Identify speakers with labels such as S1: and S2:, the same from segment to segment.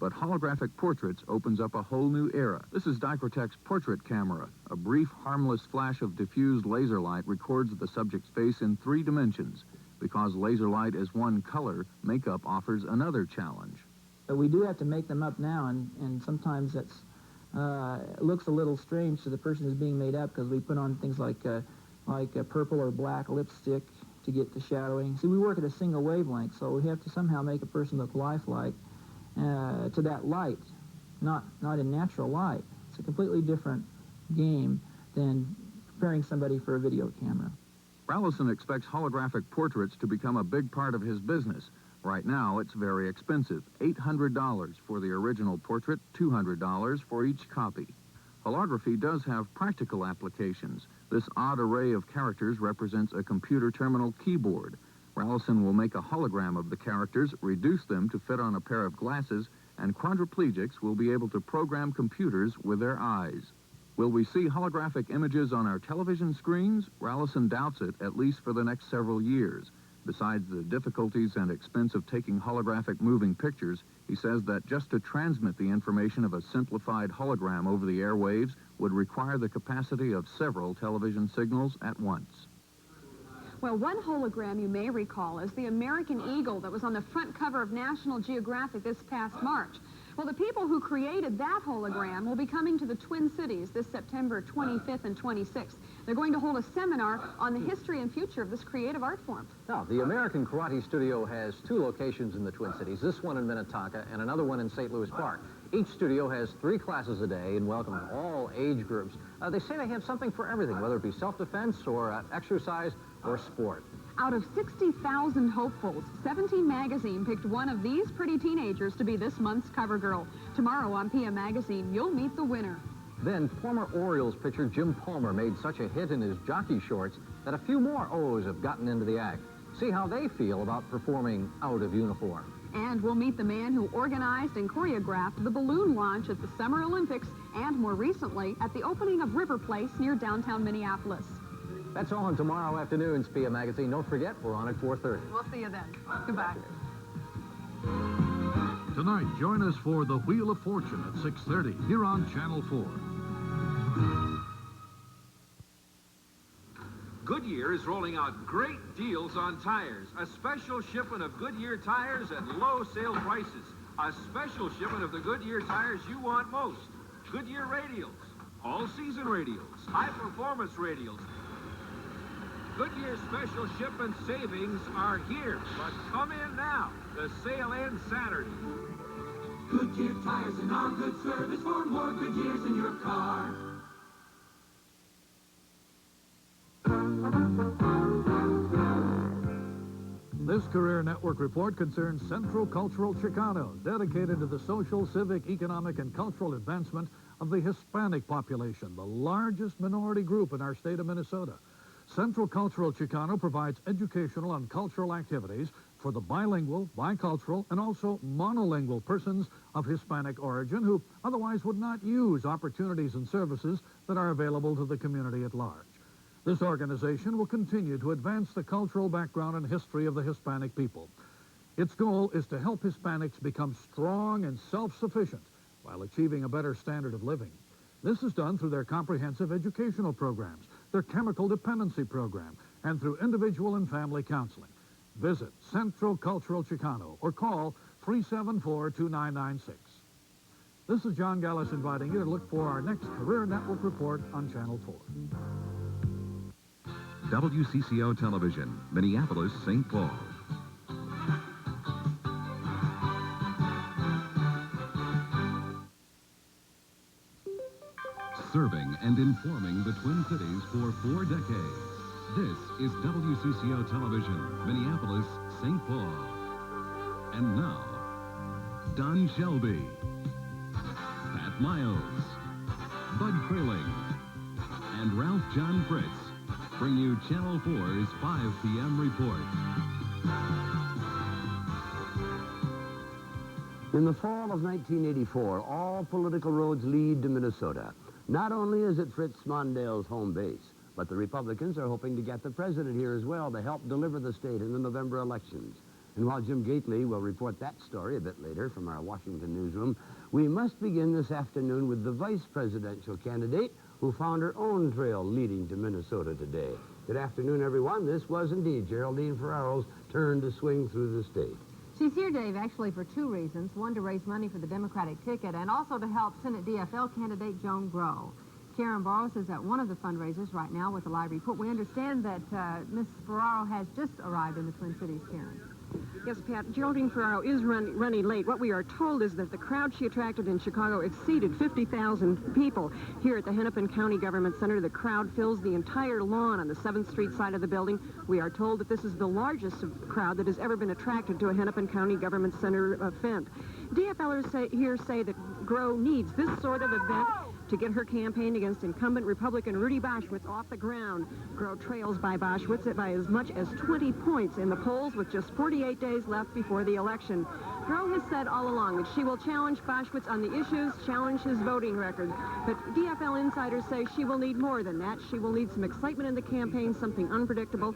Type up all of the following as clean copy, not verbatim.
S1: But holographic portraits opens up a whole new era. This is Dicrotech's portrait camera. A brief, harmless flash of diffused laser light records the subject's face in 3 dimensions. Because laser light is one color, makeup offers another challenge.
S2: But we do have to make them up now, and sometimes it looks a little strange to the person who's being made up, because we put on things like a purple or black lipstick to get the shadowing. See, we work at a single wavelength, so we have to somehow make a person look lifelike to that light, not in natural light. It's a completely different game than preparing somebody for a video camera.
S1: Rallison expects holographic portraits to become a big part of his business. Right now, it's very expensive, $800 for the original portrait, $200 for each copy. Holography does have practical applications. This odd array of characters represents a computer terminal keyboard. Rallison will make a hologram of the characters, reduce them to fit on a pair of glasses, and quadriplegics will be able to program computers with their eyes. Will we see holographic images on our television screens? Rallison doubts it, at least for the next several years. Besides the difficulties and expense of taking holographic moving pictures, he says that just to transmit the information of a simplified hologram over the airwaves would require the capacity of several television signals at once.
S3: Well, one hologram you may recall is the American Eagle that was on the front cover of National Geographic this past March. Well, the people who created that hologram will be coming to the Twin Cities this September 25th and 26th. They're going to hold a seminar on the history and future of this creative art form.
S4: Now, the American Karate Studio has 2 locations in the Twin Cities, this one in Minnetonka and another one in St. Louis Park. Each studio has 3 classes a day and welcomes all age groups. They say they have something for everything, whether it be self-defense or exercise or sport.
S3: Out of 60,000 hopefuls, 17 Magazine picked one of these pretty teenagers to be this month's cover girl. Tomorrow on PM Magazine, you'll meet the winner.
S4: Then, former Orioles pitcher Jim Palmer made such a hit in his jockey shorts that a few more O's have gotten into the act. See how they feel about performing out of uniform.
S3: And we'll meet the man who organized and choreographed the balloon launch at the Summer Olympics and, more recently, at the opening of River Place near downtown Minneapolis.
S4: That's all on tomorrow afternoon's PM Magazine. Don't forget, we're on at 4:30.
S3: We'll see you then. Goodbye.
S5: Tonight, join us for The Wheel of Fortune at 6:30 here on Channel 4.
S6: Goodyear is rolling out great deals on tires. A special shipment of Goodyear tires at low sale prices. A special shipment of the Goodyear tires you want most. Goodyear radials, all-season radials, high-performance radials. Goodyear special shipment savings are here, but come in now. The sale ends Saturday.
S7: Goodyear tires and all good service for more Goodyears in your car.
S5: This Career Network report concerns Central Cultural Chicano, dedicated to the social, civic, economic, and cultural advancement of the Hispanic population, the largest minority group in our state of Minnesota. Central Cultural Chicano provides educational and cultural activities for the bilingual, bicultural, and also monolingual persons of Hispanic origin who otherwise would not use opportunities and services that are available to the community at large. This organization will continue to advance the cultural background and history of the Hispanic people. Its goal is to help Hispanics become strong and self-sufficient while achieving a better standard of living. This is done through their comprehensive educational programs, their chemical dependency program, and through individual and family counseling. Visit Central Cultural Chicano or call 374-2996. This is John Gallus inviting you to look for our next Career Network report on Channel 4.
S8: WCCO Television, Minneapolis, St. Paul. Serving and informing the Twin Cities for 4 decades. This is WCCO Television, Minneapolis, St. Paul. And now, Don Shelby, Pat Miles, Bud Kraling, and Ralph John Fritz bring you Channel 4's 5 p.m. report.
S9: In the fall of 1984, all political roads lead to Minnesota. Not only is it Fritz Mondale's home base, but the Republicans are hoping to get the president here as well to help deliver the state in the November elections. And while Jim Gately will report that story a bit later from our Washington newsroom, we must begin this afternoon with the vice presidential candidate who found her own trail leading to Minnesota today. Good afternoon, everyone. This was indeed Geraldine Ferraro's turn to swing through the state.
S10: She's here, Dave, actually for two reasons. One, to raise money for the Democratic ticket, and also to help Senate DFL candidate Joan Grow. Karen Boros is at one of the fundraisers right now with the live report. We understand that Ms. Ferraro has just arrived in the Twin Cities, Karen.
S11: Yes, Pat, Geraldine Ferraro is running late. What we are told is that the crowd she attracted in Chicago exceeded 50,000 people. Here at the Hennepin County Government Center, the crowd fills the entire lawn on the 7th Street side of the building. We are told that this is the largest crowd that has ever been attracted to a Hennepin County Government Center event. DFLers say that Grow needs this sort of event to get her campaign against incumbent Republican Rudy Boschwitz off the ground. Grow trails by Boschwitz by as much as 20 points in the polls with just 48 days left before the election. Grow has said all along that she will challenge Boschwitz on the issues, challenge his voting record. But DFL insiders say she will need more than that. She will need some excitement in the campaign, something unpredictable,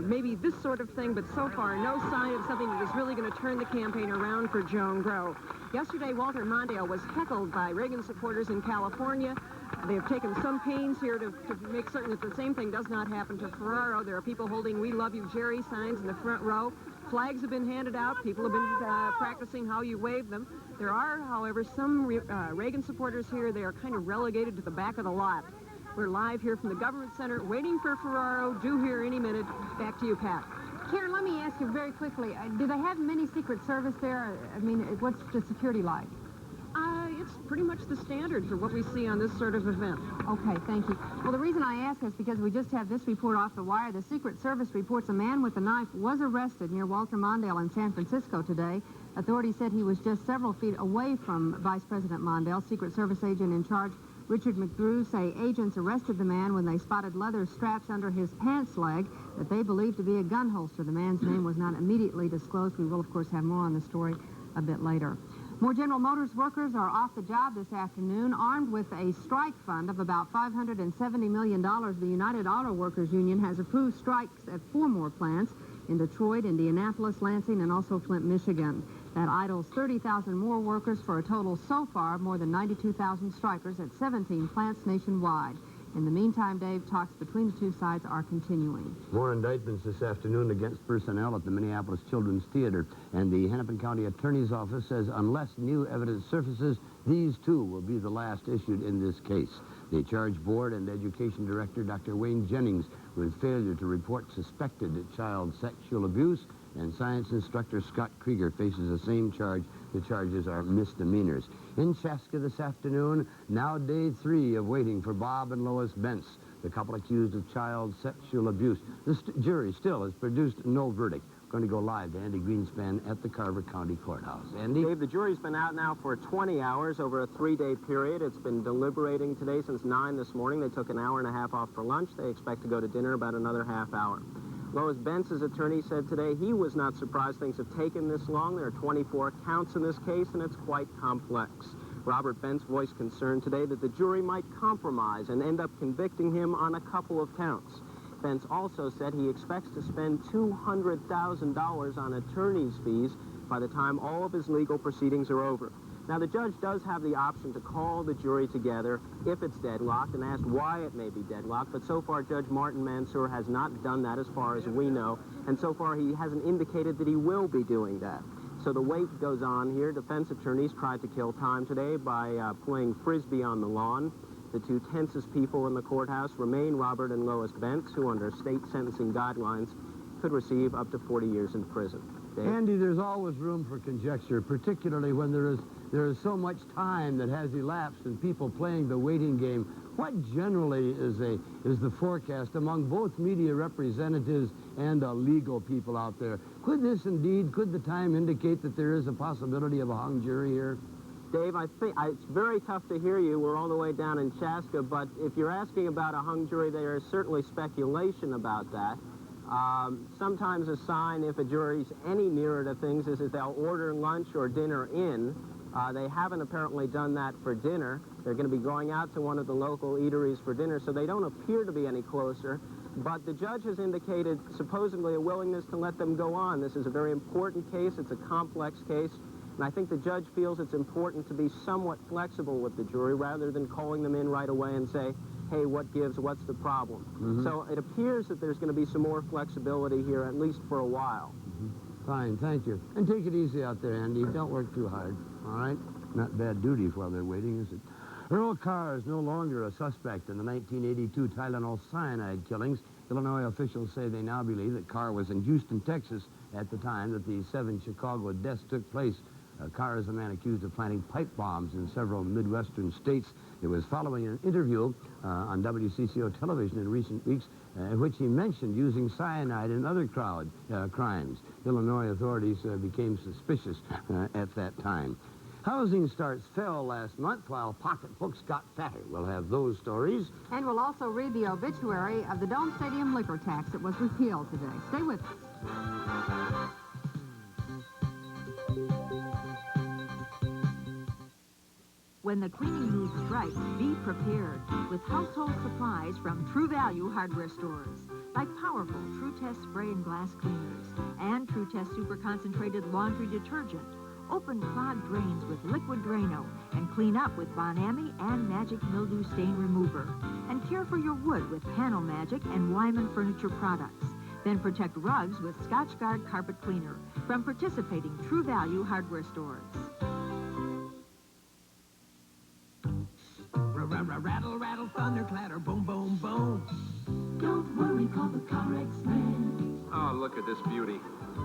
S11: maybe this sort of thing, but so far no sign of something that is really going to turn the campaign around for Joan Grow. Yesterday, Walter Mondale was heckled by Reagan supporters in California. They have taken some pains here to make certain that the same thing does not happen to Ferraro. There are people holding "We Love You, Jerry" signs in the front row. Flags have been handed out. People have been practicing how you wave them. There are, however, some Reagan supporters here. They are kind of relegated to the back of the lot. We're live here from the Government Center, waiting for Ferraro, due here any minute. Back to you, Pat.
S10: Karen, let me ask you very quickly, do they have many Secret Service there? I mean, what's the security like?
S11: It's pretty much the standard for what we see on this sort of event.
S10: Okay, thank you. Well, the reason I ask is because we just have this report off the wire. The Secret Service reports a man with a knife was arrested near Walter Mondale in San Francisco today. Authorities said he was just several feet away from Vice President Mondale. Secret Service agent in charge, Richard McGrew, say agents arrested the man when they spotted leather straps under his pants leg that they believed to be a gun holster. The man's name was not immediately disclosed. We will, of course, have more on the story a bit later. More General Motors workers are off the job this afternoon, armed with a strike fund of about $570 million. The United Auto Workers Union has approved strikes at 4 more plants in Detroit, Indianapolis, Lansing, and also Flint, Michigan. That idles 30,000 more workers for a total so far of more than 92,000 strikers at 17 plants nationwide. In the meantime, Dave, talks between the two sides are continuing.
S9: More indictments this afternoon against personnel at the Minneapolis Children's Theater, and the Hennepin County Attorney's Office says unless new evidence surfaces, these too will be the last issued in this case. They charge Board and Education Director Dr. Wayne Jennings with failure to report suspected child sexual abuse, and science instructor Scott Krieger faces the same charge. The charges are misdemeanors. In Chaska this afternoon, now day 3 of waiting for Bob and Lois Bentz, the couple accused of child sexual abuse. The jury still has produced no verdict. Going to go live to Andy Greenspan at the Carver County Courthouse. Andy?
S12: Dave, the jury's been out now for 20 hours over a 3-day period. It's been deliberating today since 9 this morning. They took an hour and a half off for lunch. They expect to go to dinner about another half hour. Lois Bentz's attorney said today he was not surprised things have taken this long. There are 24 counts in this case, and it's quite complex. Robert Bentz voiced concern today that the jury might compromise and end up convicting him on a couple of counts. Bentz also said he expects to spend $200,000 on attorney's fees by the time all of his legal proceedings are over. Now, the judge does have the option to call the jury together if it's deadlocked and ask why it may be deadlocked, but so far Judge Martin Mansour has not done that as far as we know, and so far he hasn't indicated that he will be doing that. So the wait goes on here. Defense attorneys tried to kill time today by playing Frisbee on the lawn. The two tensest people in the courthouse remain Robert and Lois Bentz, who under state sentencing guidelines could receive up to 40 years in prison. Dave?
S9: Andy, there's always room for conjecture, particularly when there is so much time that has elapsed and people playing the waiting game. What generally is the forecast among both media representatives and legal people out there? Could the time indicate that there is a possibility of a hung jury here?
S12: Dave, I think it's very tough to hear you. We're all the way down in Chaska, but if you're asking about a hung jury, there is certainly speculation about that. Sometimes a sign, if a jury's any nearer to things, is that they'll order lunch or dinner in. They haven't apparently done that for dinner. They're going to be going out to one of the local eateries for dinner, so they don't appear to be any closer. But the judge has indicated supposedly a willingness to let them go on. This is a very important case. It's a complex case. And I think the judge feels it's important to be somewhat flexible with the jury rather than calling them in right away and say, hey, what gives, what's the problem? So it appears that there's going to be some more flexibility here, at least for a while.
S9: Fine, thank you. And take it easy out there, Andy. Don't work too hard, all right? Not bad duties while they're waiting, is it? Earl Carr is no longer a suspect in the 1982 Tylenol cyanide killings. Illinois officials say they now believe that Carr was in Houston, Texas at the time that the 7 Chicago deaths took place. Carr is a man accused of planting pipe bombs in several Midwestern states. It was following an interview on WCCO television in recent weeks in which he mentioned using cyanide in other crimes. Illinois authorities became suspicious at that time. Housing starts fell last month while pocketbooks got fatter. We'll have those stories.
S10: And we'll also read the obituary of the Dome Stadium liquor tax that was repealed today. Stay with us.
S13: When the cleaning needs strike, be prepared with household supplies from True Value hardware stores, like powerful True Test spray and glass cleaners and True Test super concentrated laundry detergent. Open clogged drains with Liquid Drano and clean up with Bon-Ami and Magic Mildew Stain Remover. And care for your wood with Panel Magic and Wyman Furniture products. Then protect rugs with Scotchgard Carpet Cleaner from participating True Value hardware stores.
S7: Rattle, rattle, thunder, clatter, boom, boom, boom.
S14: Don't worry, call the CarX man.
S6: Oh, look at this beauty.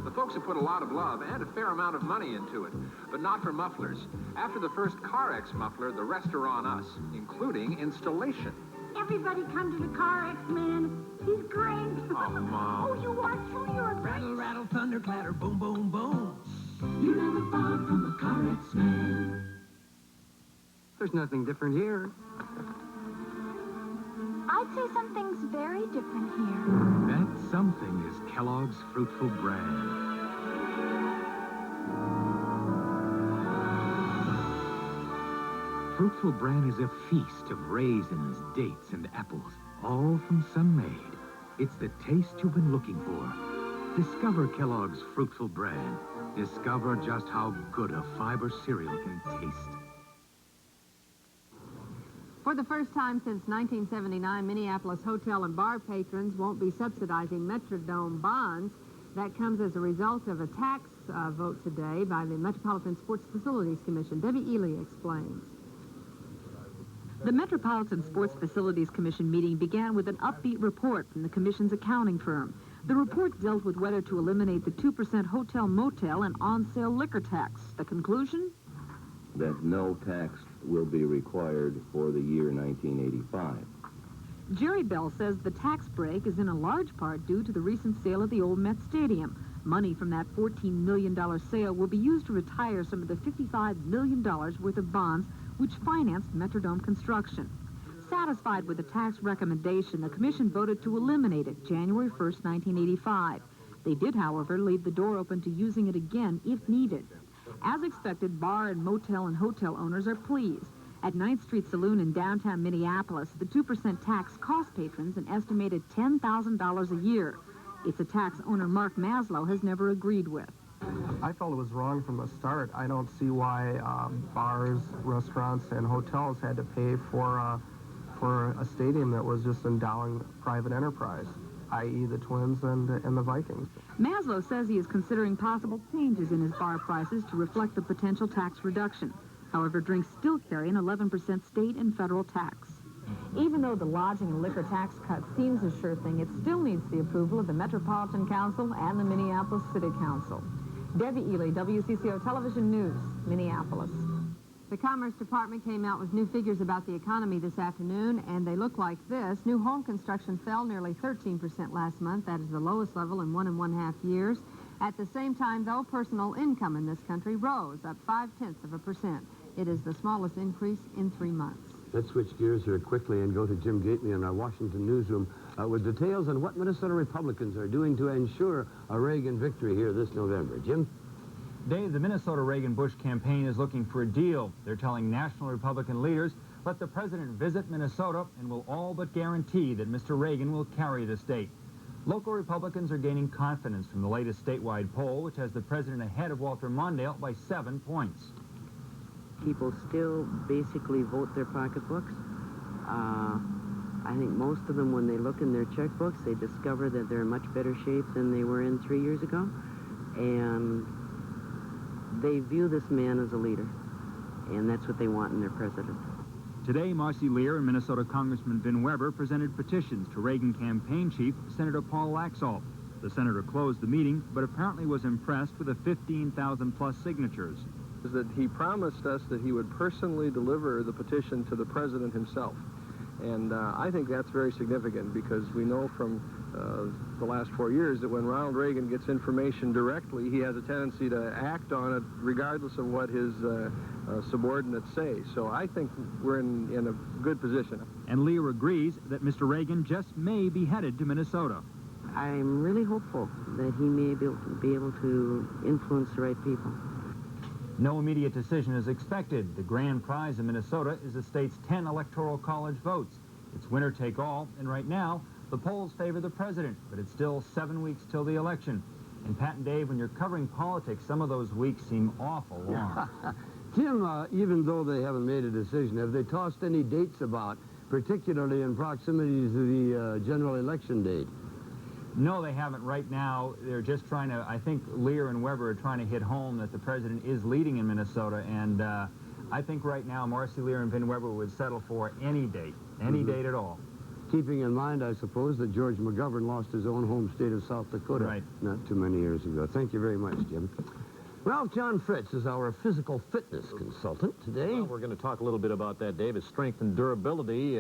S6: The folks have put a lot of love and a fair amount of money into it, but not for mufflers. After the first CarX muffler, the rest are on us, including installation.
S14: Everybody come to the CarX man. He's great.
S6: Oh, Mom.
S14: Oh, you are too. You're great.
S7: Rattle, rattle, thunder, clatter, boom, boom, boom.
S14: You're never far from the CarX man.
S12: There's nothing different here.
S14: I'd say something's very different here.
S15: That something is Kellogg's Fruitful Bran. Fruitful Bran is a feast of raisins, dates, and apples, all from Sun-Maid. It's the taste you've been looking for. Discover Kellogg's Fruitful Bran. Discover just how good a fiber cereal can taste.
S10: For the first time since 1979, Minneapolis hotel and bar patrons won't be subsidizing Metrodome bonds. That comes as a result of a tax vote today by the Metropolitan Sports Facilities Commission. Debbie Ely explains.
S13: The Metropolitan Sports Facilities Commission meeting began with an upbeat report from the Commission's accounting firm. The report dealt with whether to eliminate the 2% hotel, motel, and on-sale liquor tax. The conclusion?
S16: That no tax will be required for the year 1985.
S13: Jerry Bell says the tax break is in a large part due to the recent sale of the old Met Stadium. Money from that $14 million sale will be used to retire some of the $55 million worth of bonds which financed Metrodome construction. Satisfied with the tax recommendation, the Commission voted to eliminate it January 1st, 1985. They did, however, leave the door open to using it again if needed. As expected, bar and motel and hotel owners are pleased. At 9th Street Saloon in downtown Minneapolis, the 2% tax cost patrons an estimated $10,000 a year. It's a tax owner Mark Maslow has never agreed with.
S17: I felt it was wrong from the start. I don't see why bars, restaurants, and hotels had to pay for a stadium that was just endowing private enterprise, i.e. the Twins and the Vikings.
S13: Maslow says he is considering possible changes in his bar prices to reflect the potential tax reduction. However, drinks still carry an 11% state and federal tax.
S10: Even though the lodging and liquor tax cut seems a sure thing, it still needs the approval of the Metropolitan Council and the Minneapolis City Council. Debbie Ely, WCCO Television News, Minneapolis. The Commerce Department came out with new figures about the economy this afternoon, and they look like this. New home construction fell nearly 13% last month. That is the lowest level in 1.5 years. At the same time, though, personal income in this country rose, up 0.5%. It is the smallest increase in 3 months.
S9: Let's switch gears here quickly and go to Jim Gately in our Washington newsroom with details on what Minnesota Republicans are doing to ensure a Reagan victory here this November. Jim?
S18: Dave, the Minnesota Reagan-Bush campaign is looking for a deal. They're telling national Republican leaders, let the president visit Minnesota and we'll all but guarantee that Mr. Reagan will carry the state. Local Republicans are gaining confidence from the latest statewide poll, which has the president ahead of Walter Mondale by 7 points.
S19: People still basically vote their pocketbooks. I think most of them, when they look in their checkbooks, they discover that they're in much better shape than they were in 3 years ago. And they view this man as a leader. And that's what they want in their president.
S18: Today, Marcy Lear and Minnesota Congressman Vin Weber presented petitions to Reagan campaign chief Senator Paul Laxalt. The senator closed the meeting, but apparently was impressed with the 15,000-plus signatures.
S20: That he promised us that he would personally deliver the petition to the president himself. And I think that's very significant because we know from the last 4 years that when Ronald Reagan gets information directly, he has a tendency to act on it regardless of what his subordinates say. So I think we're in a good position.
S18: And Lear agrees that Mr. Reagan just may be headed to Minnesota.
S19: I'm really hopeful that he may be able to influence the right people.
S18: No immediate decision is expected. The grand prize in Minnesota is the state's 10 electoral college votes. It's winner take all, and right now, the polls favor the president, but it's still 7 weeks till the election. And Pat and Dave, when you're covering politics, some of those weeks seem awful long.
S9: Jim, even though they haven't made a decision, have they tossed any dates about, particularly in proximity to the general election date?
S18: No, they haven't right now. They're just trying to, I think Lear and Weber are trying to hit home that the president is leading in Minnesota, and I think right now Marcy Lear and Vin Weber would settle for any date date at all.
S9: Keeping in mind, I suppose, that George McGovern lost his own home state of South Dakota not too many years ago. Thank you very much, Jim. Ralph John Fritz is our physical fitness consultant today.
S4: Well, we're going to talk a little bit about that, Dave. As strength and durability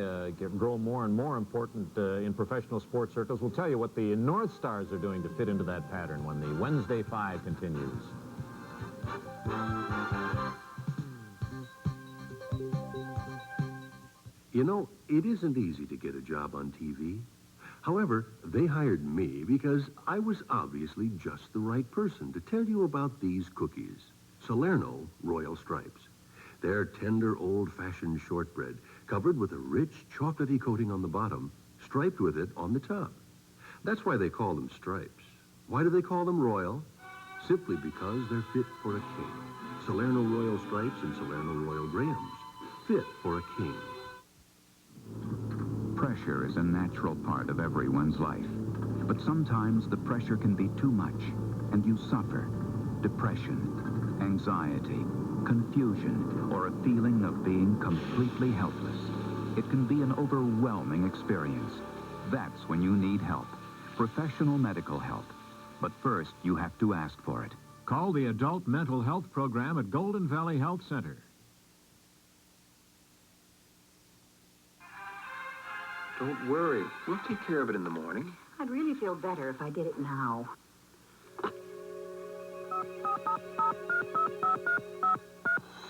S4: grow more and more important in professional sports circles. We'll tell you what the North Stars are doing to fit into that pattern when the Wednesday 5 continues.
S21: You know, it isn't easy to get a job on TV. However, they hired me because I was obviously just the right person to tell you about these cookies, Salerno Royal Stripes. They're tender, old-fashioned shortbread, covered with a rich, chocolatey coating on the bottom, striped with it on the top. That's why they call them stripes. Why do they call them royal? Simply because they're fit for a king. Salerno Royal Stripes and Salerno Royal Grahams. Fit for a king.
S22: Pressure is a natural part of everyone's life. But sometimes the pressure can be too much, and you suffer. Depression, anxiety, confusion, or a feeling of being completely helpless. It can be an overwhelming experience. That's when you need help. Professional medical help. But first, you have to ask for it.
S5: Call the Adult Mental Health Program at Golden Valley Health Center.
S23: Don't worry. We'll take care of it in the morning.
S24: I'd really feel better if I did it now.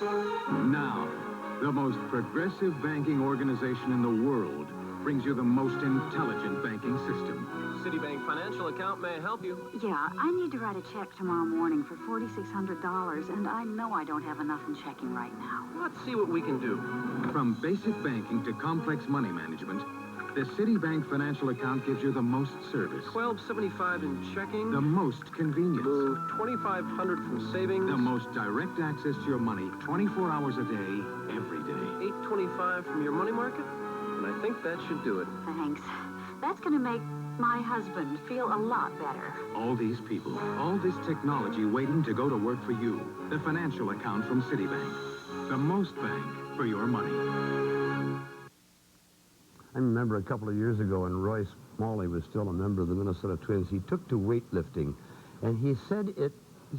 S25: Now, the most progressive banking organization in the world brings you the most intelligent banking system.
S12: Citibank financial account, may I help you?
S24: Yeah, I need to write a check tomorrow morning for $4,600, and I know I don't have enough in checking right now.
S23: Let's see what we can do.
S25: From basic banking to complex money management, the Citibank financial account gives you the most service.
S12: $12.75 in checking.
S25: The most convenience.
S12: Move $2,500 from savings.
S25: The most direct access to your money 24 hours a day, every day.
S12: $8.25 from your money market? And I think that should do it.
S24: Thanks. That's going to make my husband feel a lot better.
S25: All these people, all this technology waiting to go to work for you. The financial account from Citibank. The most bank for your money.
S9: I remember a couple of years ago when Roy Smalley was still a member of the Minnesota Twins, he took to weightlifting, and he said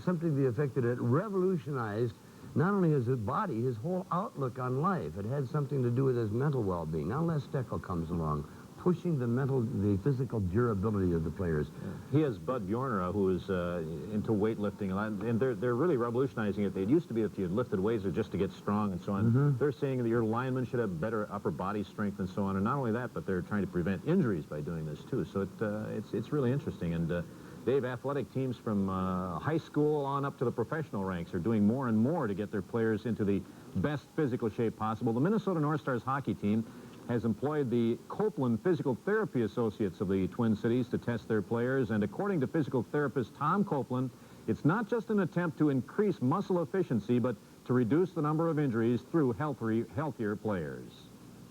S9: something to the effect that it revolutionized not only his body, his whole outlook on life. It had something to do with his mental well-being. Now Les Steckel comes along, pushing the physical durability of the players.
S4: He has Bud Bjorner, who is into weightlifting a lot, and they're really revolutionizing it. It used to be that you had lifted weights just to get strong and so on. They're saying that your linemen should have better upper body strength and so on. And not only that, but they're trying to prevent injuries by doing this too. So it's really interesting. And Dave, athletic teams from high school on up to the professional ranks are doing more and more to get their players into the best physical shape possible. The Minnesota North Stars hockey team has employed the Copeland Physical Therapy Associates of the Twin Cities to test their players, and according to physical therapist Tom Copeland, it's not just an attempt to increase muscle efficiency, but to reduce the number of injuries through healthier players.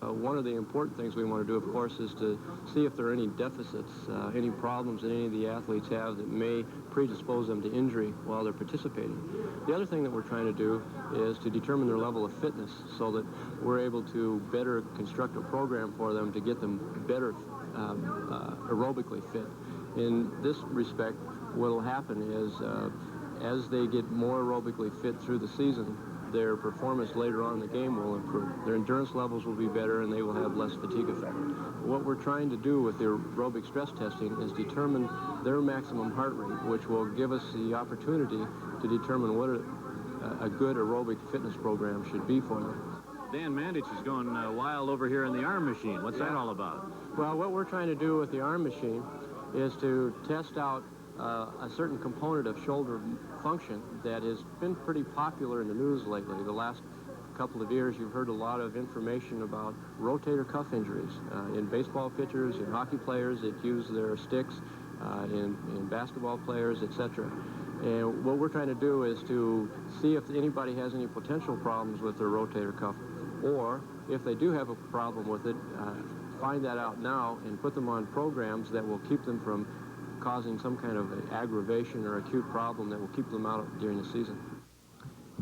S20: One of the important things we want to do, of course, is to see if there are any deficits, any problems that any of the athletes have that may predispose them to injury while they're participating. The other thing that we're trying to do is to determine their level of fitness so that we're able to better construct a program for them to get them better aerobically fit. In this respect, what will happen is as they get more aerobically fit through the season, their performance later on in the game will improve. Their endurance levels will be better and they will have less fatigue effect. What we're trying to do with the aerobic stress testing is determine their maximum heart rate, which will give us the opportunity to determine what a good aerobic fitness program should be for them.
S4: Dan Mandich is going wild over here in the arm machine. What's that all about?
S20: Well, what we're trying to do with the arm machine is to test out a certain component of shoulder function that has been pretty popular in the news lately. The last couple of years, you've heard a lot of information about rotator cuff injuries in baseball pitchers, in hockey players that use their sticks, in basketball players, etc. And what we're trying to do is to see if anybody has any potential problems with their rotator cuff, or if they do have a problem with it, find that out now and put them on programs that will keep them from causing some kind of aggravation or acute problem that will keep them out during the season.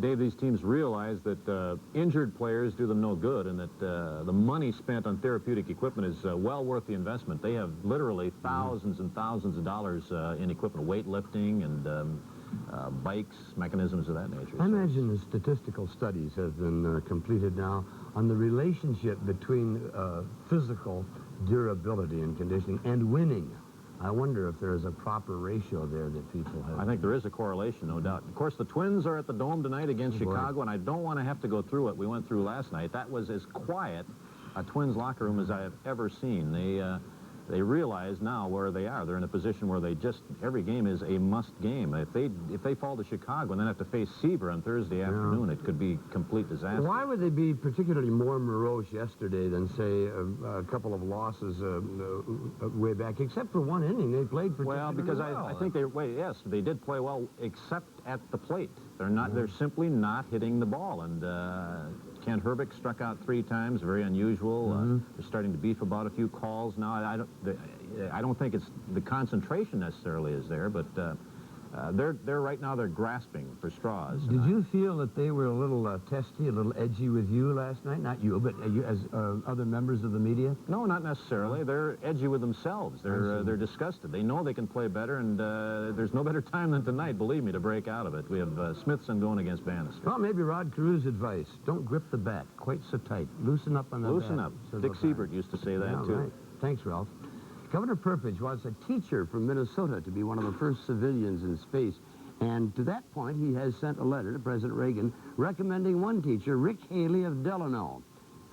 S4: Dave, these teams realize that injured players do them no good, and that the money spent on therapeutic equipment is well worth the investment. They have literally thousands and thousands of dollars in equipment, weightlifting and bikes, mechanisms of that nature.
S9: I imagine the statistical studies have been completed now on the relationship between physical durability and conditioning and winning. I wonder if there is a proper ratio there that people have.
S4: I think there is a correlation, no doubt. Of course, the Twins are at the Dome tonight against Chicago, and I don't want to have to go through what we went through last night. That was as quiet a Twins locker room as I have ever seen. They realize now where they are. They're in a position where they just, every game is a must game. If they fall to Chicago and then have to face Seaver on Thursday afternoon, it could be complete disaster.
S9: Why would they be particularly more morose yesterday than, say, a couple of losses way back, except for one inning they played particularly well?
S4: Well, because I think they did play well, except at the plate. They're simply not hitting the ball, and Kent Herbeck struck out 3 times, very unusual. They're starting to beef about a few calls now. I don't think it's the concentration necessarily is there, but they're right now they're grasping for straws.
S9: Did you feel that they were a little testy, a little edgy with you last night? Not you, but you as other members of the media?
S4: No, not necessarily. They're edgy with themselves. They're disgusted. They know they can play better, and there's no better time than tonight, believe me, to break out of it. We have Smithson going against Bannister.
S9: Well, maybe Rod Carew's advice: don't grip the bat quite so tight. Loosen up on the bat.
S4: Loosen up. Dick Siebert used to say that too.
S9: Right. Thanks, Ralph. Governor Perpich wants a teacher from Minnesota to be one of the first civilians in space. And to that point, he has sent a letter to President Reagan recommending one teacher, Rick Haley of Delano.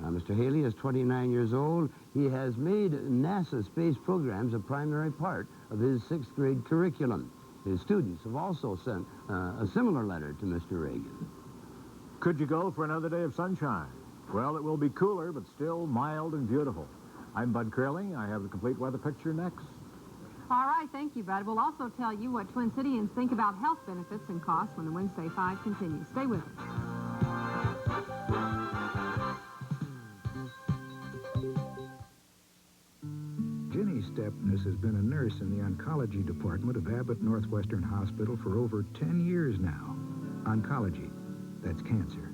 S9: Mr. Haley is 29 years old. He has made NASA space programs a primary part of his 6th grade curriculum. His students have also sent a similar letter to Mr. Reagan.
S1: Could you go for another day of sunshine? Well, it will be cooler, but still mild and beautiful. I'm Bud Curling. I have the complete weather picture next.
S10: All right, thank you, Bud. We'll also tell you what Twin Cityans think about health benefits and costs when the Wednesday 5 continues. Stay with us.
S2: Jenny Stepness has been a nurse in the oncology department of Abbott Northwestern Hospital for over 10 years now. Oncology, that's cancer.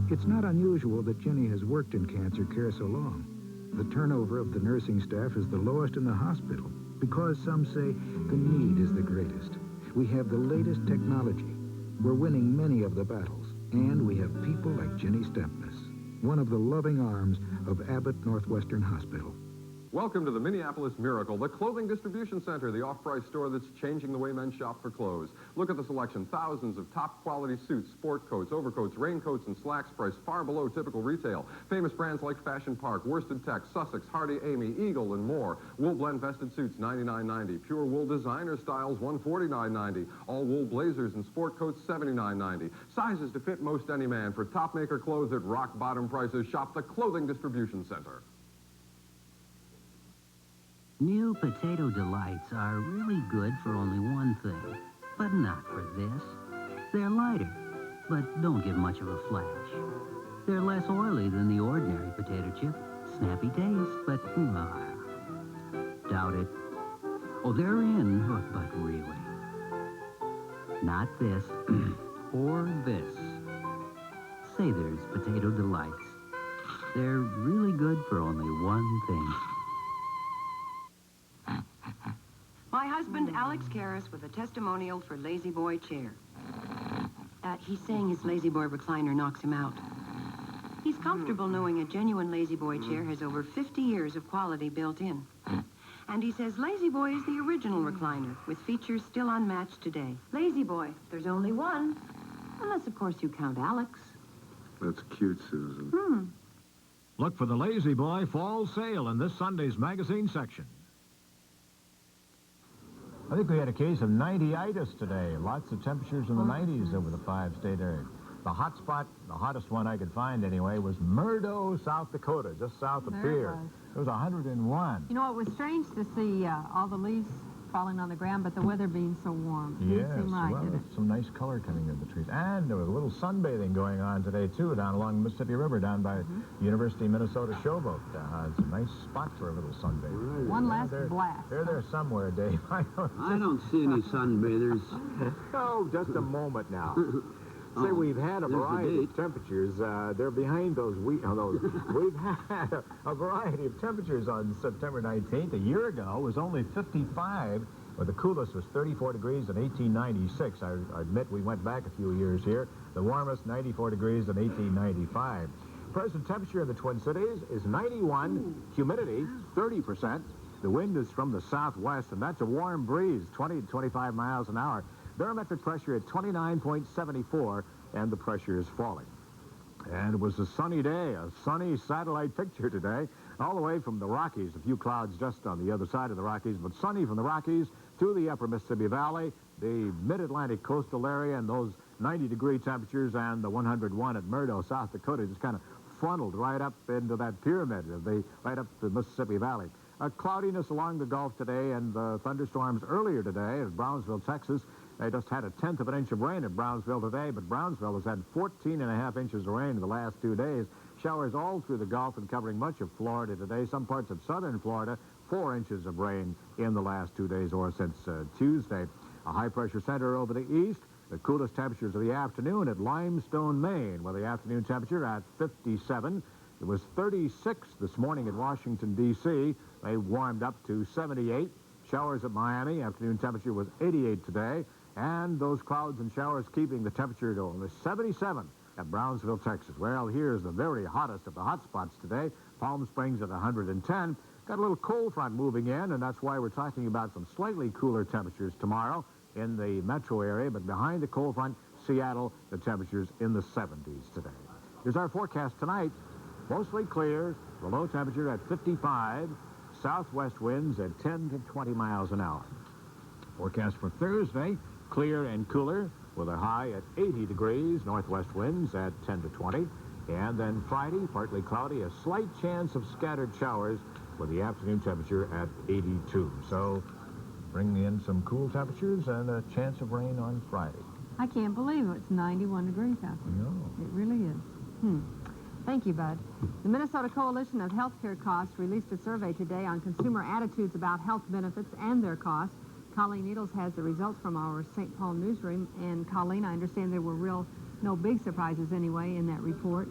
S2: It's not unusual that Jenny has worked in cancer care so long. The turnover of the nursing staff is the lowest in the hospital because some say the need is the greatest. We have the latest technology. We're winning many of the battles, and we have people like Jenny Stepness, one of the loving arms of Abbott Northwestern Hospital.
S3: Welcome to the Minneapolis Miracle, the clothing distribution center, the off-price store that's changing the way men shop for clothes. Look at the selection. Thousands of top-quality suits, sport coats, overcoats, raincoats, and slacks priced far below typical retail. Famous brands like Fashion Park, Worsted Tech, Sussex, Hardy Amy, Eagle, and more. Wool blend vested suits, $99.90. Pure wool designer styles, $149.90. All wool blazers and sport coats, $79.90. Sizes to fit most any man. For top maker clothes at rock-bottom prices, shop the Clothing Distribution Center.
S6: New Potato Delights are really good for only one thing, but not for this. They're lighter, but don't give much of a flash. They're less oily than the ordinary potato chip. Snappy taste, but doubt it. Oh, they're in, but really. Not this, or this. Say there's Potato Delights. They're really good for only one thing.
S7: My husband, Alex Karras, with a testimonial for Lazy Boy chair. He's saying his Lazy Boy recliner knocks him out. He's comfortable knowing a genuine Lazy Boy chair has over 50 years of quality built in. And he says Lazy Boy is the original recliner, with features still unmatched today. Lazy Boy, there's only one. Unless, of course, you count Alex.
S3: That's cute, Susan.
S1: Look for the Lazy Boy fall sale in this Sunday's magazine section. I think we had a case of 90-itis today. Lots of temperatures in the 90s over the 5-state area. The hot spot, the hottest one I could find anyway, was Murdo, South Dakota, just south of Pierre. It was 101.
S10: You know, it was strange to see all the leaves falling on the ground, but the weather being so warm.
S1: Yes,
S10: Didn't seem right,
S1: well,
S10: did it?
S1: some nice color coming in the trees. And there was a little sunbathing going on today, too, down along the Mississippi River, down by University of Minnesota Showboat. It's a nice spot for a little sunbathing.
S10: One last blast.
S1: They're there somewhere, Dave.
S9: I don't see any sunbathers.
S1: Oh, just a moment now. Say, we've had a variety of temperatures. They're behind those. We've had a variety of temperatures on September 19th. A year ago, it was only 55, where the coolest was 34 degrees in 1896. I admit we went back a few years here. The warmest, 94 degrees in 1895. Present temperature in the Twin Cities is 91, humidity 30%. The wind is from the southwest, and that's a warm breeze, 20 to 25 miles an hour. Barometric pressure at 29.74, and the pressure is falling. And it was a sunny day, a sunny satellite picture today, all the way from the Rockies. A few clouds just on the other side of the Rockies, but sunny from the Rockies to the upper Mississippi Valley, the mid-Atlantic coastal area, and those 90-degree temperatures, and the 101 at Murdo, South Dakota, just kind of funneled right up into that pyramid, right up the Mississippi Valley. Cloudiness along the Gulf today, and thunderstorms earlier today at Brownsville, Texas. They just had a 1/10 of an inch of rain at Brownsville today, but Brownsville has had 14.5 inches of rain in the last 2 days. Showers all through the Gulf and covering much of Florida today. Some parts of southern Florida, 4 inches of rain in the last 2 days or since Tuesday. A high-pressure center over the east. The coolest temperatures of the afternoon at Limestone, Maine, where the afternoon temperature at 57. It was 36 this morning at Washington, D.C. They warmed up to 78. Showers at Miami. Afternoon temperature was 88 today. And those clouds and showers keeping the temperature to only 77 at Brownsville, Texas. Well, here's the very hottest of the hot spots today. Palm Springs at 110. Got a little cold front moving in, and that's why we're talking about some slightly cooler temperatures tomorrow in the metro area. But behind the cold front, Seattle, the temperatures in the 70s today. Here's our forecast tonight. Mostly clear, the low temperature at 55. Southwest winds at 10 to 20 miles an hour. Forecast for Thursday, clear and cooler with a high at 80 degrees, northwest winds at 10 to 20. And then Friday, partly cloudy, a slight chance of scattered showers with the afternoon temperature at 82. So bring in some cool temperatures and a chance of rain on Friday.
S10: I can't believe it. It's 91 degrees out there.
S1: No.
S10: It really is. Thank you, Bud. The Minnesota Coalition of Healthcare Costs released a survey today on consumer attitudes about health benefits and their costs. Colleen Needles has the results from our St. Paul newsroom. And Colleen, I understand there were no big surprises anyway in that report.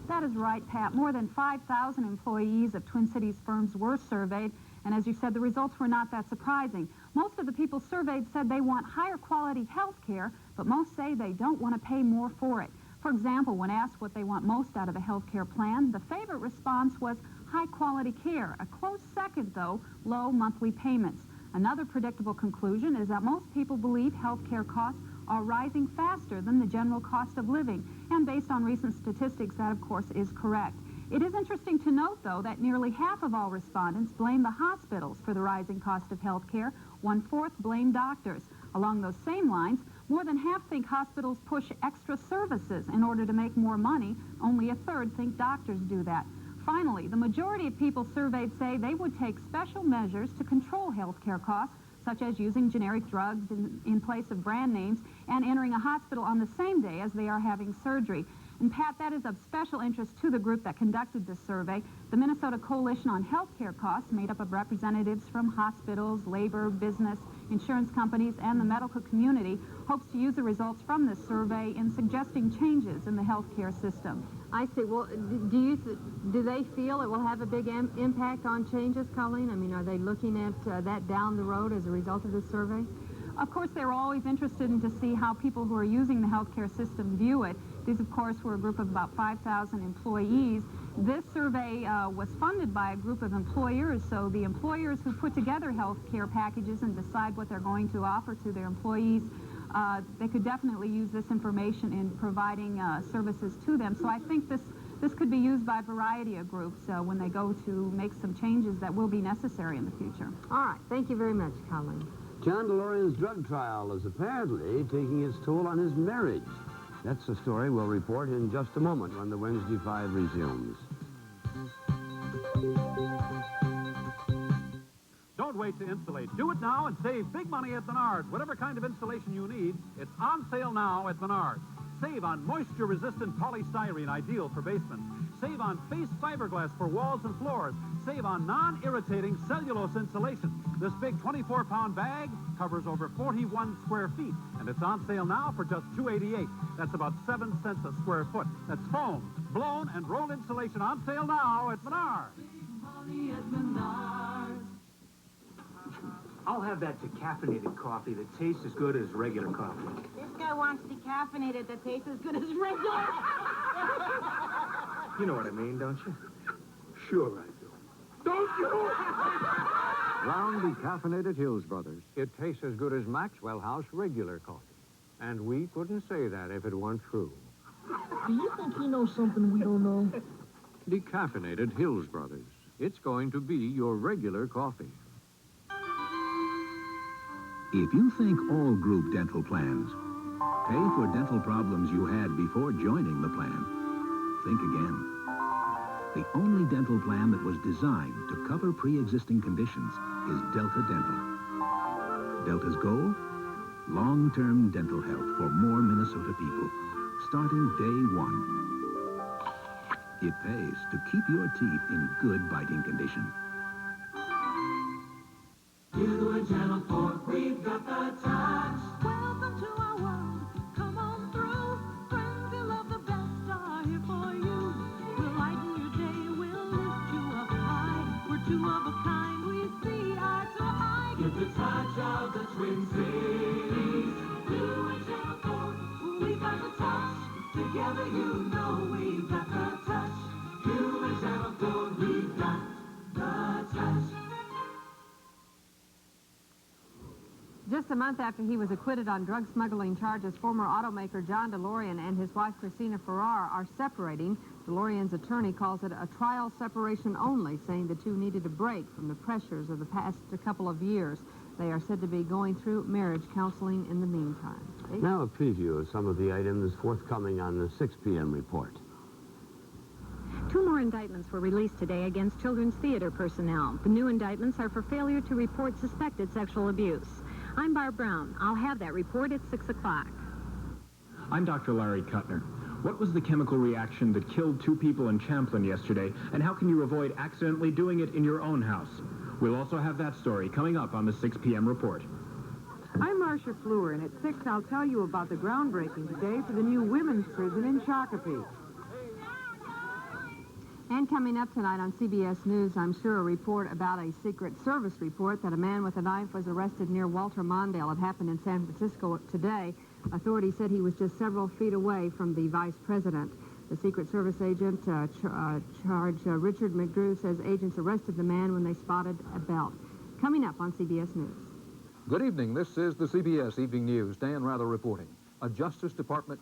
S8: That is right, Pat. More than 5,000 employees of Twin Cities firms were surveyed. And as you said, the results were not that surprising. Most of the people surveyed said they want higher quality health care, but most say they don't want to pay more for it. For example, when asked what they want most out of a health care plan, the favorite response was high-quality care. A close second, though, low monthly payments. Another predictable conclusion is that most people believe health care costs are rising faster than the general cost of living. And based on recent statistics, that, of course, is correct. It is interesting to note, though, that nearly half of all respondents blame the hospitals for the rising cost of health care. 1/4 blame doctors. Along those same lines, more than half think hospitals push extra services in order to make more money. Only 1/3 think doctors do that. Finally, the majority of people surveyed say they would take special measures to control health care costs, such as using generic drugs in place of brand names and entering a hospital on the same day as they are having surgery. And Pat, that is of special interest to the group that conducted this survey. The Minnesota Coalition on Health Care Costs, made up of representatives from hospitals, labor, business, insurance companies, and the medical community, hopes to use the results from this survey in suggesting changes in the health care system.
S10: I see. Well, do they feel it will have a big impact on changes, Colleen? I mean, are they looking at that down the road as a result of this survey?
S8: Of course, they're always interested in to see how people who are using the healthcare system view it. These, of course, were a group of about 5,000 employees. This survey was funded by a group of employers, so the employers who put together healthcare packages and decide what they're going to offer to their employees, they could definitely use this information in providing services to them. So I think this could be used by a variety of groups when they go to make some changes that will be necessary in the future.
S10: All right. Thank you very much, Colleen.
S9: John DeLorean's drug trial is apparently taking its toll on his marriage. That's the story we'll report in just a moment when the Wednesday 5 resumes.
S5: Don't wait to insulate. Do it now and save big money at Menards. Whatever kind of insulation you need, it's on sale now at Menards. Save on moisture-resistant polystyrene, ideal for basements. Save on face fiberglass for walls and floors. Save on non-irritating cellulose insulation. This big 24-pound bag covers over 41 square feet, and it's on sale now for just $2.88. That's about 7 cents a square foot. That's foam, blown, and rolled insulation on sale now at Menards.
S11: I'll have that decaffeinated coffee that tastes as good as regular coffee.
S14: This guy wants decaffeinated that tastes as good as regular.
S11: You know what I mean, don't you? Sure I do. Don't you?
S15: Round decaffeinated Hills Brothers. It tastes as good as Maxwell House regular coffee. And we couldn't say that if it weren't true.
S16: Do you think he knows something we don't know?
S15: Decaffeinated Hills Brothers. It's going to be your regular coffee.
S17: If you think all group dental plans pay for dental problems you had before joining the plan, think again. The only dental plan that was designed to cover pre-existing conditions is Delta Dental. Delta's goal? Long-term dental health for more Minnesota people, starting day one. It pays to keep your teeth in good biting condition.
S26: You and Channel 4, we've got the touch.
S27: Welcome to our world. Come on through. Friends who love the best are here for you. We'll lighten your day. We'll lift you up high. We're two of a kind. We see eye to eye.
S26: Get the touch of the Twin Cities. You and Channel 4, we've got the touch. Together you know we've got the touch. You and Channel 4, we've got the touch.
S10: Just a month after he was acquitted on drug smuggling charges, former automaker John DeLorean and his wife Christina Farrar are separating. DeLorean's attorney calls it a trial separation only, saying the two needed a break from the pressures of the past couple of years. They are said to be going through marriage counseling in the meantime.
S9: Now a preview of some of the items forthcoming on the 6 p.m. report.
S28: 2 more indictments were released today against children's theater personnel. The new indictments are for failure to report suspected sexual abuse. I'm Barb Brown. I'll have that report at 6 o'clock.
S29: I'm Dr. Larry Kuttner. What was the chemical reaction that killed 2 people in Champlin yesterday, and how can you avoid accidentally doing it in your own house? We'll also have that story coming up on the 6 p.m. report.
S30: I'm Marcia Fleur, and at 6 I'll tell you about the groundbreaking today for the new women's prison in Shakopee.
S10: And coming up tonight on CBS News, I'm sure a report about a Secret Service report that a man with a knife was arrested near Walter Mondale. It happened in San Francisco today. Authorities said he was just several feet away from the vice president. The Secret Service agent Richard McGrew says agents arrested the man when they spotted a belt. Coming up on CBS News.
S12: Good evening. This is the CBS Evening News. Dan Rather reporting. A Justice Department